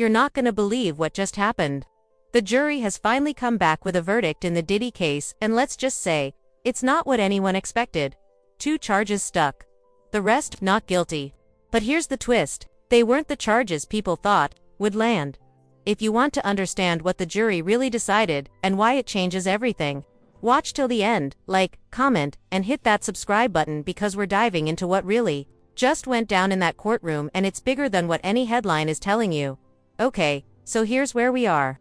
You're not gonna believe what just happened. The jury has finally come back with a verdict in the Diddy case, and let's just say, it's not what anyone expected. 2 charges stuck. The rest, not guilty. But here's the twist. They weren't the charges people thought would land. If you want to understand what the jury really decided, and why it changes everything, watch till the end, like, comment, and hit that subscribe button because we're diving into what really just went down in that courtroom, and it's bigger than what any headline is telling you. Okay, so here's where we are.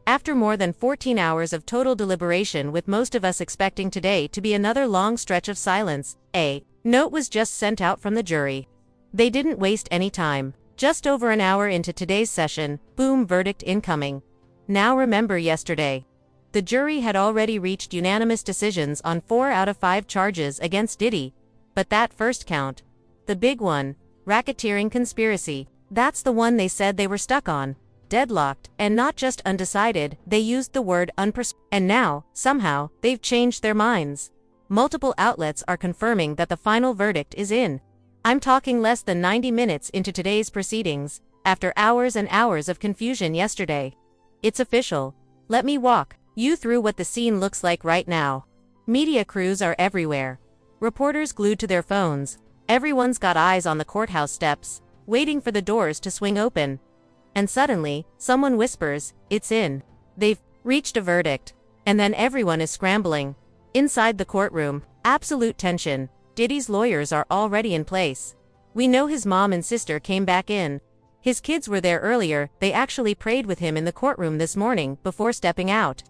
After more than 14 hours of total deliberation, with most of us expecting today to be another long stretch of silence, a note was just sent out from the jury. They didn't waste any time. Just over an hour into today's session, boom, verdict incoming. Now remember yesterday. The jury had already reached unanimous decisions on 4 out of 5 charges against Diddy. But that first count, the big one, racketeering conspiracy, that's the one they said they were stuck on. Deadlocked, and not just undecided, they used the word unpersuasive. And now, somehow, they've changed their minds. Multiple outlets are confirming that the final verdict is in. I'm talking less than 90 minutes into today's proceedings, after hours and hours of confusion yesterday. It's official. Let me walk you through what the scene looks like right now. Media crews are everywhere. Reporters glued to their phones. Everyone's got eyes on the courthouse steps, waiting for the doors to swing open. And suddenly, someone whispers, "It's in." They've reached a verdict. And then everyone is scrambling. Inside the courtroom, absolute tension. Diddy's lawyers are already in place. We know his mom and sister came back in. His kids were there earlier. They actually prayed with him in the courtroom this morning before stepping out.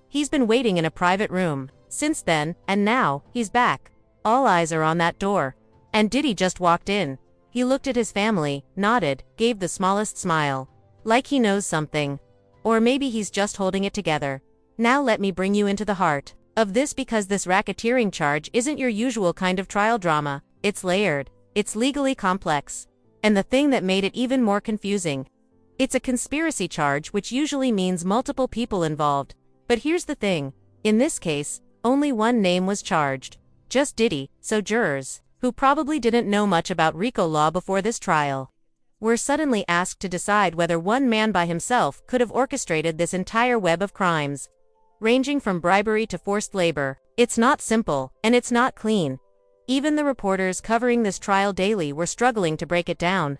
He's been waiting in a private room since then, and now, he's back. All eyes are on that door. And Diddy just walked in. He looked at his family, nodded, gave the smallest smile. Like he knows something. Or maybe he's just holding it together. Now let me bring you into the heart of this, because this racketeering charge isn't your usual kind of trial drama. It's layered. It's legally complex. And the thing that made it even more confusing. It's a conspiracy charge, which usually means multiple people involved. But here's the thing. In this case, only one name was charged. Just Diddy, so jurors, who probably didn't know much about RICO law before this trial, were suddenly asked to decide whether one man by himself could have orchestrated this entire web of crimes, ranging from bribery to forced labor. It's not simple, and it's not clean. Even the reporters covering this trial daily were struggling to break it down.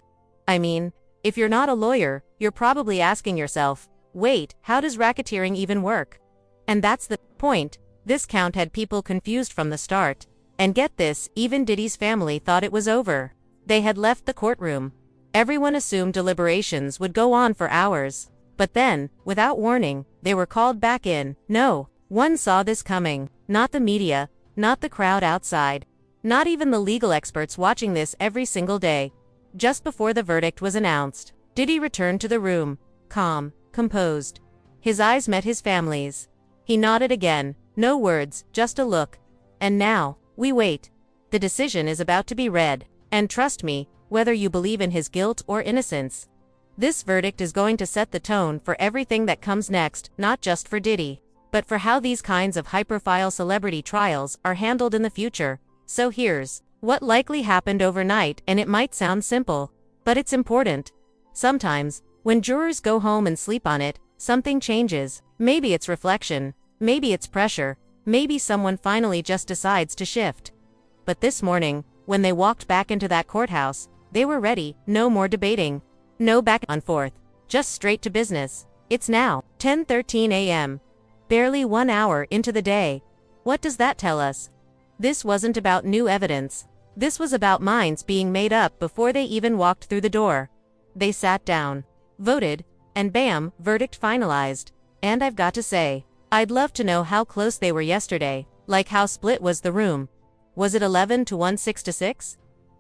I mean, if you're not a lawyer, you're probably asking yourself, wait, how does racketeering even work? And that's the point. This count had people confused from the start. And get this, even Diddy's family thought it was over. They had left the courtroom. Everyone assumed deliberations would go on for hours. But then, without warning, they were called back in. No one saw this coming. Not the media, not the crowd outside, not even the legal experts watching this every single day. Just before the verdict was announced, Diddy returned to the room, calm, composed. His eyes met his family's. He nodded again, no words, just a look. And now, we wait. The decision is about to be read, and trust me, whether you believe in his guilt or innocence, this verdict is going to set the tone for everything that comes next, not just for Diddy, but for how these kinds of high-profile celebrity trials are handled in the future. So here's what likely happened overnight, and it might sound simple, but it's important. Sometimes, when jurors go home and sleep on it, something changes. Maybe it's reflection, maybe it's pressure, maybe someone finally just decides to shift. But this morning, when they walked back into that courthouse, they were ready. No more debating. No back and forth. Just straight to business. It's now 10:13 a.m. Barely 1 hour into the day. What does that tell us? This wasn't about new evidence. This was about minds being made up before they even walked through the door. They sat down, voted, and bam, verdict finalized. And I've got to say, I'd love to know how close they were yesterday. Like, how split was the room? Was it 11 to 1, 6 to 6?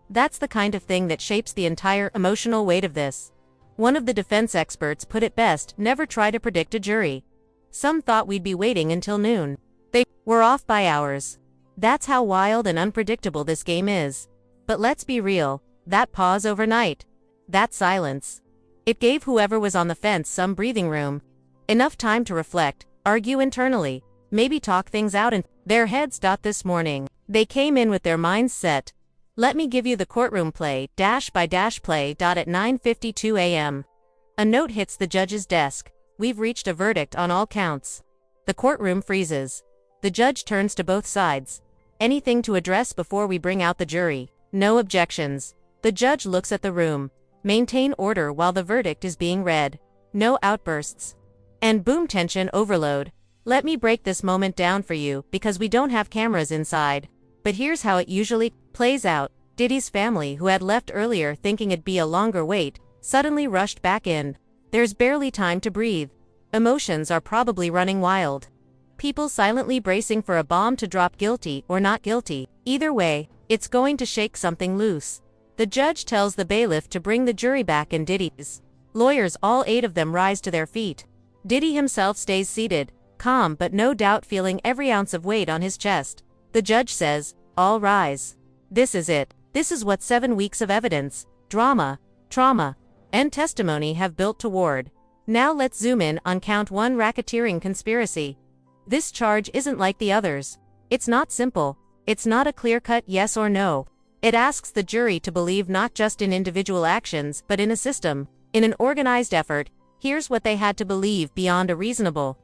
That's the kind of thing that shapes the entire emotional weight of this. One of the defense experts put it best: never try to predict a jury. Some thought we'd be waiting until noon. They were off by hours. That's how wild and unpredictable this game is. But let's be real, that pause overnight, that silence, it gave whoever was on the fence some breathing room. Enough time to reflect, argue internally, maybe talk things out in their heads. This morning, they came in with their minds set. Let me give you the courtroom play, dash by dash play. At 9:52 a.m. A note hits the judge's desk. We've reached a verdict on all counts. The courtroom freezes. The judge turns to both sides. Anything to address before we bring out the jury? No objections. The judge looks at the room. Maintain order while the verdict is being read. No outbursts. And boom, tension overload. Let me break this moment down for you because we don't have cameras inside. But here's how it usually plays out. Diddy's family, who had left earlier thinking it'd be a longer wait, suddenly rushed back in. There's barely time to breathe. Emotions are probably running wild. People silently bracing for a bomb to drop, guilty or not guilty. Either way, it's going to shake something loose. The judge tells the bailiff to bring the jury back and Diddy's lawyers, all 8 of them, rise to their feet. Diddy himself stays seated, calm but no doubt feeling every ounce of weight on his chest. The judge says, "All rise. This is it. This is what 7 weeks of evidence, drama, trauma, and testimony have built toward. Now let's zoom in on count 1, racketeering conspiracy." This charge isn't like the others. It's not simple. It's not a clear-cut yes or no. It asks the jury to believe not just in individual actions but in a system, in an organized effort. Here's what they had to believe beyond a reasonable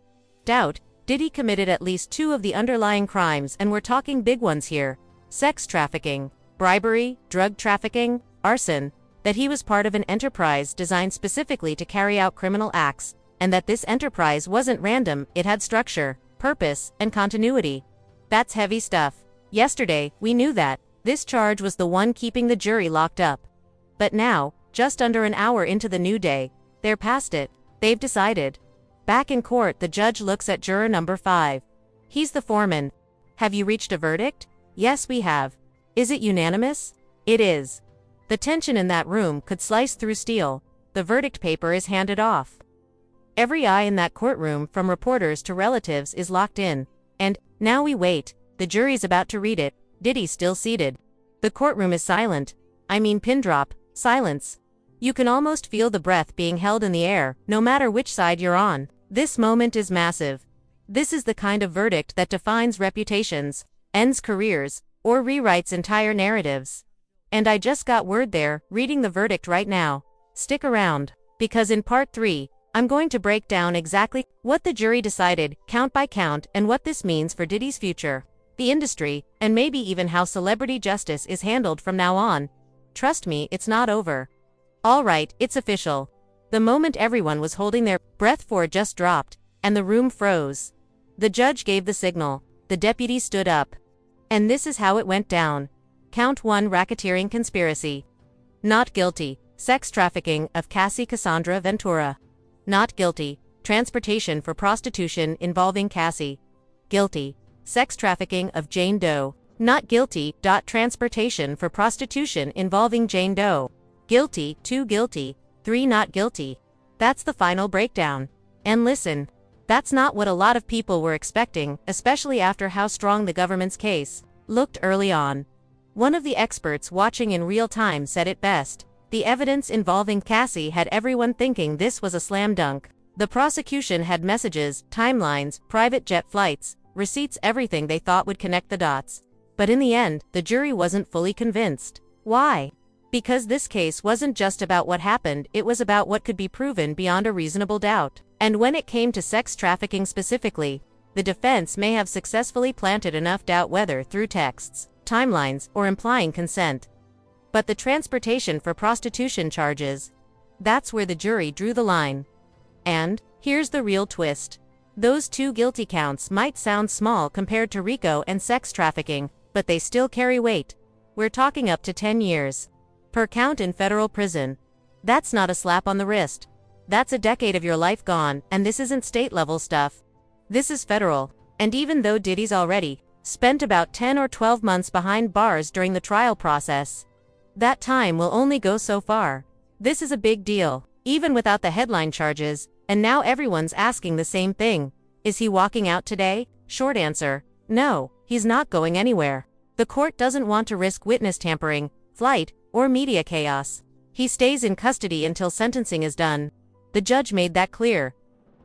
doubt. Diddy committed at least 2 of the underlying crimes, and we're talking big ones here. Sex trafficking, bribery, drug trafficking, arson. That he was part of an enterprise designed specifically to carry out criminal acts, and that this enterprise wasn't random, it had structure, purpose, and continuity. That's heavy stuff. Yesterday, we knew that. This charge was the one keeping the jury locked up. But now, just under an hour into the new day, they're past it. They've decided. Back in court, the judge looks at juror number 5. He's the foreman. "Have you reached a verdict?" "Yes, we have." "Is it unanimous?" "It is." The tension in that room could slice through steel. The verdict paper is handed off. Every eye in that courtroom, from reporters to relatives, is locked in. And now we wait. The jury's about to read it. Diddy's still seated. The courtroom is silent. I mean, pin drop silence. You can almost feel the breath being held in the air, no matter which side you're on. This moment is massive. This is the kind of verdict that defines reputations, ends careers, or rewrites entire narratives. And I just got word they're reading the verdict right now. Stick around, because in part 3, I'm going to break down exactly what the jury decided, count by count, and what this means for Diddy's future, the industry, and maybe even how celebrity justice is handled from now on. Trust me, it's not over. All right, it's official. The moment everyone was holding their breath for just dropped, and the room froze. The judge gave the signal. The deputy stood up. And this is how it went down. Count 1, racketeering conspiracy. Not guilty. Sex trafficking of Cassie Cassandra Ventura. Not guilty. Transportation for prostitution involving Cassie. Guilty. Sex trafficking of Jane Doe. Not guilty. Transportation for prostitution involving Jane Doe. Guilty. 2 guilty. 3 not guilty. That's the final breakdown. And listen, that's not what a lot of people were expecting, especially after how strong the government's case looked early on. One of the experts watching in real time said it best. The evidence involving Cassie had everyone thinking this was a slam dunk. The prosecution had messages, timelines, private jet flights, receipts, everything they thought would connect the dots. But in the end, the jury wasn't fully convinced. Why? Because this case wasn't just about what happened, it was about what could be proven beyond a reasonable doubt. And when it came to sex trafficking specifically, the defense may have successfully planted enough doubt, whether through texts, timelines, or implying consent. But the transportation for prostitution charges, that's where the jury drew the line. And here's the real twist. Those 2 guilty counts might sound small compared to RICO and sex trafficking, but they still carry weight. We're talking up to 10 years per count in federal prison. That's not a slap on the wrist. That's a decade of your life gone, and this isn't state-level stuff. This is federal. And even though Diddy's already spent about 10 or 12 months behind bars during the trial process, that time will only go so far. This is a big deal, even without the headline charges, and now everyone's asking the same thing. Is he walking out today? Short answer, no, he's not going anywhere. The court doesn't want to risk witness tampering, flight, or media chaos. He stays in custody until sentencing is done. The judge made that clear.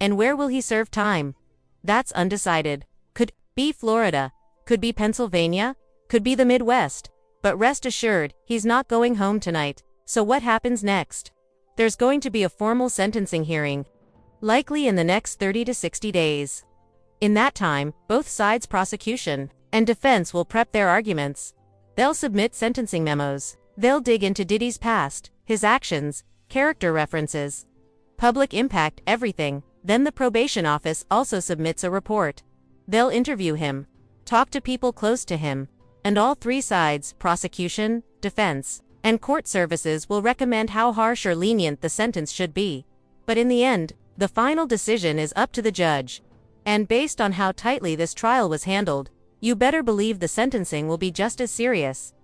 And where will he serve time? That's undecided. Could be Florida, could be Pennsylvania, could be the Midwest. But rest assured, he's not going home tonight. So what happens next? There's going to be a formal sentencing hearing, likely in the next 30 to 60 days. In that time, both sides, prosecution and defense, will prep their arguments. They'll submit sentencing memos. They'll dig into Diddy's past, his actions, character references, public impact, everything. Then the probation office also submits a report. They'll interview him, talk to people close to him, and all three sides, prosecution, defense, and court services, will recommend how harsh or lenient the sentence should be. But in the end, the final decision is up to the judge. And based on how tightly this trial was handled, you better believe the sentencing will be just as serious.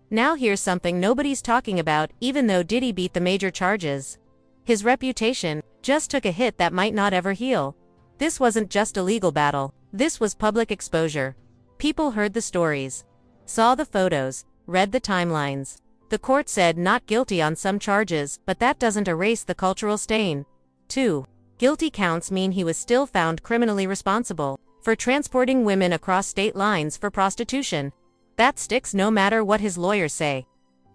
Now here's something nobody's talking about. Even though Diddy beat the major charges, his reputation just took a hit that might not ever heal. This wasn't just a legal battle. This was public exposure. People heard the stories, saw the photos, read the timelines. The court said not guilty on some charges, but that doesn't erase the cultural stain. 2. Guilty counts mean he was still found criminally responsible for transporting women across state lines for prostitution. That sticks no matter what his lawyers say,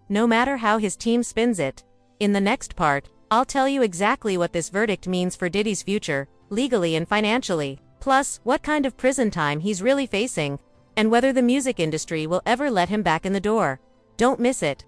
no matter how his team spins it. In the next part, I'll tell you exactly what this verdict means for Diddy's future, legally and financially, plus what kind of prison time he's really facing, and whether the music industry will ever let him back in the door. Don't miss it.